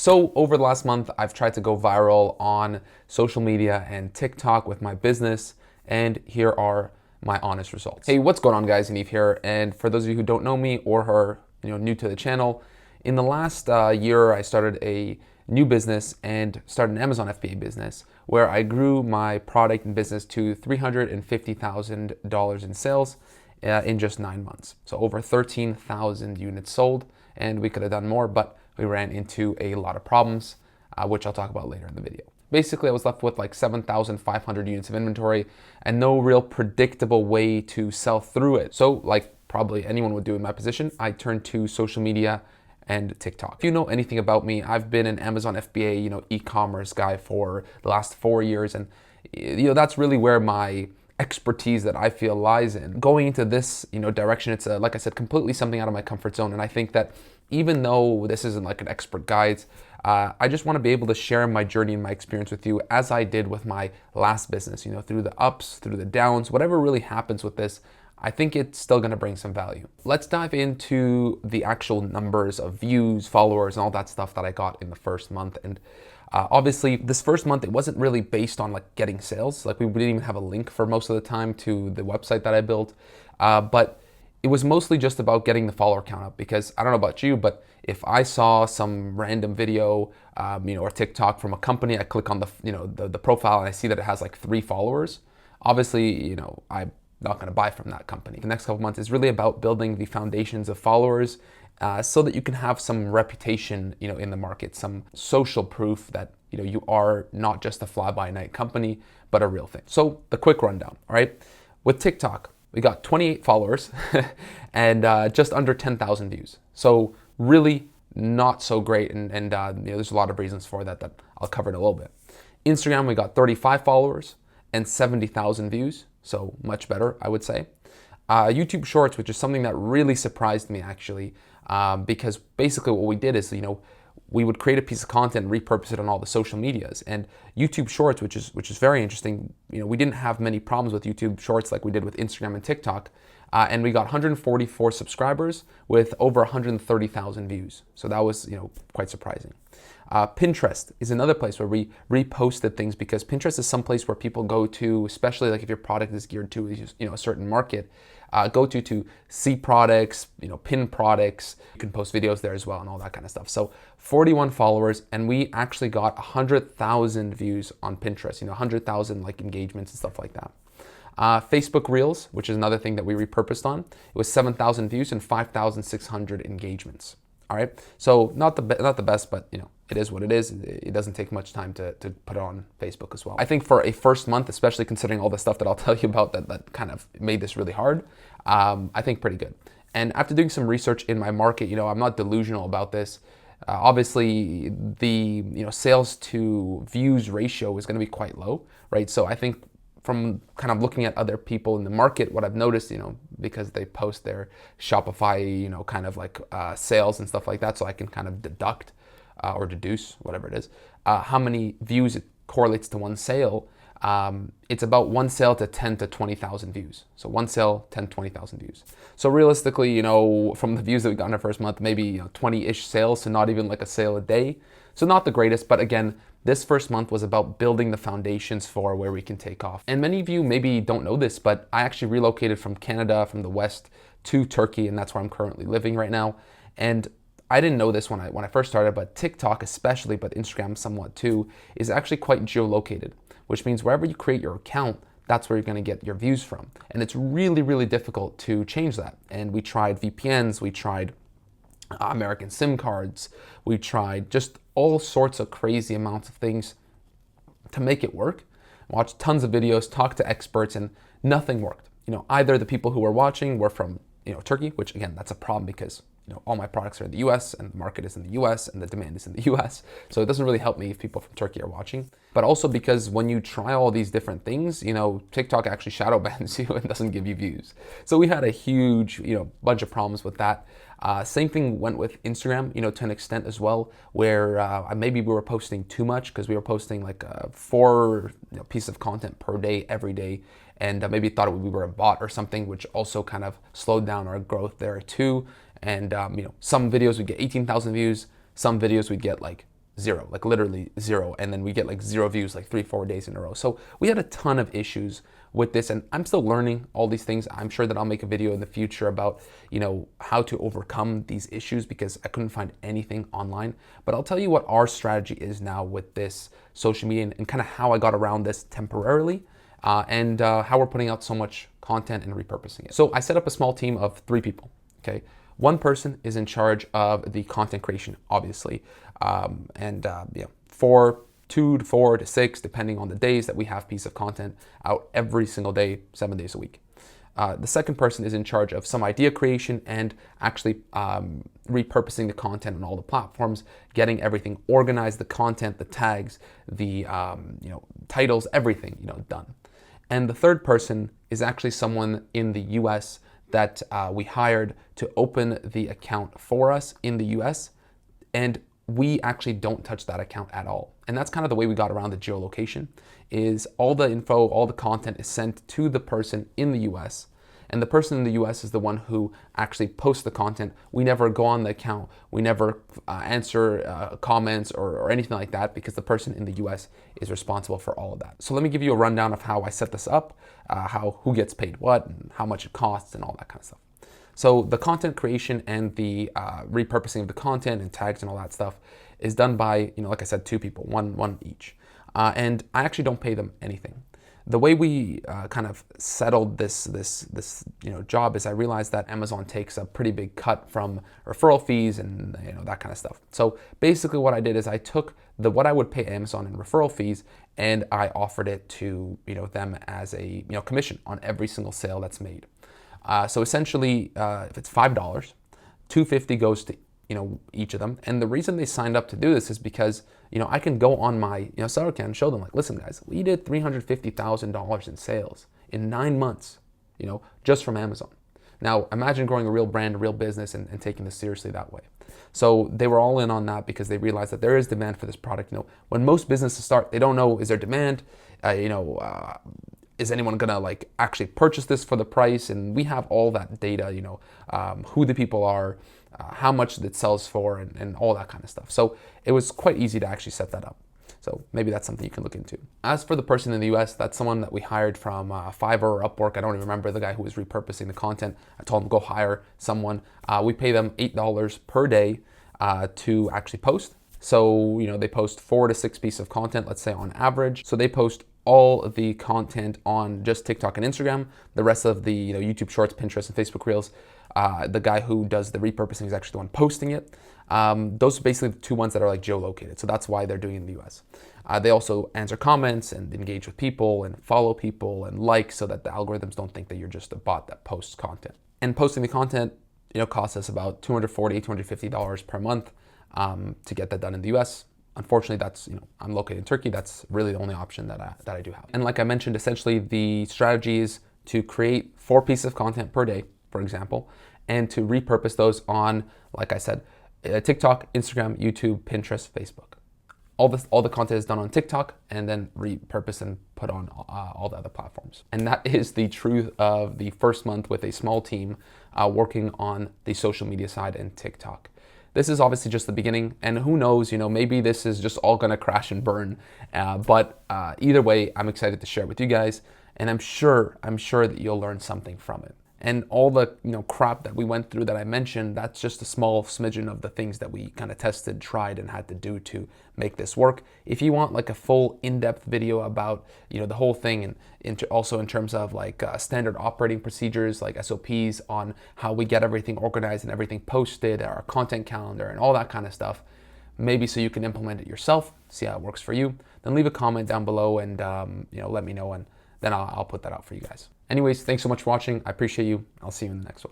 So over the last month, I've tried to go viral on social media and TikTok with my business, and here are my honest results. Hey, what's going on, guys? Yaniv here, and for those of you who don't know me or are new to the channel, in the last year, I started a new business and started an Amazon FBA business where I grew my product and business to $350,000 in sales in just 9 months. So over 13,000 units sold, and we could have done more, but we ran into a lot of problems, which I'll talk about later in the video. Basically, I was left with like 7,500 units of inventory and no real predictable way to sell through it. So like probably anyone would do in my position, I turned to social media and TikTok. If you know anything about me, I've been an Amazon FBA, e-commerce guy for the last 4 years. And that's really where my expertise that I feel lies in. Going into this, direction, it's like I said, completely something out of my comfort zone. And I think that even though this isn't like an expert guide, I just want to be able to share my journey and my experience with you as I did with my last business, through the ups, through the downs, whatever really happens with this, I think it's still going to bring some value. Let's dive into the actual numbers of views, followers, and all that stuff that I got in the first month. And obviously, this first month, it wasn't really based on like getting sales. Like we didn't even have a link for most of the time to the website that I built. But it was mostly just about getting the follower count up, because I don't know about you, but if I saw some random video, or TikTok from a company, I click on the profile and I see that it has like 3 followers. Obviously, I'm not going to buy from that company. The next couple months is really about building the foundations of followers, so that you can have some reputation, in the market, some social proof that you are not just a fly-by-night company, but a real thing. So the quick rundown, all right? With TikTok, we got 28 followers and just under 10,000 views. So really not so great, and there's a lot of reasons for that I'll cover in a little bit. Instagram, we got 35 followers and 70,000 views, so much better, I would say. YouTube Shorts, which is something that really surprised me actually, because basically what we did is, we would create a piece of content and repurpose it on all the social medias. And YouTube Shorts, which is very interesting, we didn't have many problems with YouTube Shorts like we did with Instagram and TikTok. And we got 144 subscribers with over 130,000 views. So that was, quite surprising. Pinterest is another place where we reposted things, because Pinterest is some place where people go to, especially like if your product is geared to a certain market, go to see products, pin products. You can post videos there as well and all that kind of stuff. So 41 followers, and we actually got 100,000 views on Pinterest, 100,000 like engagements and stuff like that. Facebook Reels, which is another thing that we repurposed on, it was 7,000 views and 5,600 engagements. All right, so not the best, but it is what it is. It doesn't take much time to put it on Facebook as well. I think for a first month, especially considering all the stuff that I'll tell you about that kind of made this really hard, I think pretty good. And after doing some research in my market, I'm not delusional about this. Obviously, the sales to views ratio is going to be quite low, right? So I think from kind of looking at other people in the market, what I've noticed, because they post their Shopify, kind of like sales and stuff like that, so I can kind of deduct or deduce, whatever it is, how many views it correlates to one sale. It's about one sale to 10 to 20,000 views. So one sale, 10, 20,000 views. So realistically, from the views that we got in our first month, maybe 20-ish sales, so not even like a sale a day. So not the greatest, but again, this first month was about building the foundations for where we can take off. And many of you maybe don't know this, but I actually relocated from Canada, from the West, to Turkey, and that's where I'm currently living right now. And I didn't know this when I first started, but TikTok especially, but Instagram somewhat too, is actually quite geolocated, which means wherever you create your account, that's where you're going to get your views from. And it's really, really difficult to change that. And we tried VPNs, we tried American SIM cards, we tried just all sorts of crazy amounts of things to make it work. Watched tons of videos, talked to experts, and nothing worked. Either the people who were watching were from Turkey, which again, that's a problem because all my products are in the US and the market is in the US and the demand is in the US. So it doesn't really help me if people from Turkey are watching. But also because when you try all these different things, TikTok actually shadow bans you and doesn't give you views. So we had a huge, bunch of problems with that. Same thing went with Instagram, to an extent as well, where maybe we were posting too much because we were posting like 4 pieces of content per day, every day. And maybe thought we were a bot or something, which also kind of slowed down our growth there too. And some videos would get 18,000 views, some videos would get like zero, like literally zero. And then we get like 0 views like 3-4 days in a row. So we had a ton of issues with this, and I'm still learning all these things. I'm sure that I'll make a video in the future about, how to overcome these issues, because I couldn't find anything online. But I'll tell you what our strategy is now with this social media, and kind of how I got around this temporarily, and how we're putting out so much content and repurposing it. So I set up a small team of 3 people, okay? One person is in charge of the content creation, obviously, for 2 to 4 to 6, depending on the days that we have piece of content out every single day, 7 days a week. The second person is in charge of some idea creation and actually repurposing the content on all the platforms, getting everything organized, the content, the tags, the titles, everything done. And the third person is actually someone in the US that we hired to open the account for us in the US, and we actually don't touch that account at all. And that's kind of the way we got around the geolocation, is all the info, all the content is sent to the person in the US, and the person in the US is the one who actually posts the content. We never go on the account, we never answer comments or anything like that, because the person in the US is responsible for all of that. So let me give you a rundown of how I set this up, who gets paid what, and how much it costs, and all that kind of stuff. So the content creation and the repurposing of the content and tags and all that stuff is done by, like I said, 2 people, one each. And I actually don't pay them anything. The way we kind of settled this job is I realized that Amazon takes a pretty big cut from referral fees and that kind of stuff. So basically what I did is I took what I would pay Amazon in referral fees, and I offered it to them as a commission on every single sale that's made. So essentially, if it's $5, $2.50 goes to each of them. And the reason they signed up to do this is because I can go on my seller account and show them, like, listen guys, we did $350,000 in sales in 9 months, just from Amazon. Now imagine growing a real brand, a real business, and taking this seriously that way. So they were all in on that because they realized that there is demand for this product. When most businesses start, they don't know, is there demand? Is anyone gonna actually purchase this for the price? And we have all that data, who the people are, how much it sells for, and all that kind of stuff. So it was quite easy to actually set that up. So maybe that's something you can look into. As for the person in the US, that's someone that we hired from Fiverr or Upwork. I don't even remember the guy who was repurposing the content. I told him go hire someone. We pay them $8 per day to actually post. So, they post 4 to 6 pieces of content, let's say on average. So they post all of the content on just TikTok and Instagram. The rest of the YouTube Shorts, Pinterest, and Facebook Reels, the guy who does the repurposing is actually the one posting it. Those are basically the 2 ones that are geolocated. So that's why they're doing it in the US. They also answer comments and engage with people and follow people and so that the algorithms don't think that you're just a bot that posts content. And posting the content, costs us about $240, $250 per month to get that done in the US. Unfortunately, that's, I'm located in Turkey. That's really the only option that I do have. And like I mentioned, essentially the strategy is to create 4 pieces of content per day, for example, and to repurpose those on, like I said, TikTok, Instagram, YouTube, Pinterest, Facebook. All the content is done on TikTok and then repurposed and put on all the other platforms. And that is the truth of the first month with a small team working on the social media side and TikTok. This is obviously just the beginning, and who knows, maybe this is just all gonna crash and burn. But either way, I'm excited to share it with you guys, and I'm sure that you'll learn something from it. And all the crap that we went through that I mentioned, that's just a small smidgen of the things that we kind of tested, tried, and had to do to make this work. If you want a full in-depth video about the whole thing, and also in terms of standard operating procedures, like SOPs on how we get everything organized and everything posted, our content calendar, and all that kind of stuff, maybe so you can implement it yourself, see how it works for you, then leave a comment down below and let me know, and then I'll put that out for you guys. Anyways, thanks so much for watching. I appreciate you. I'll see you in the next one.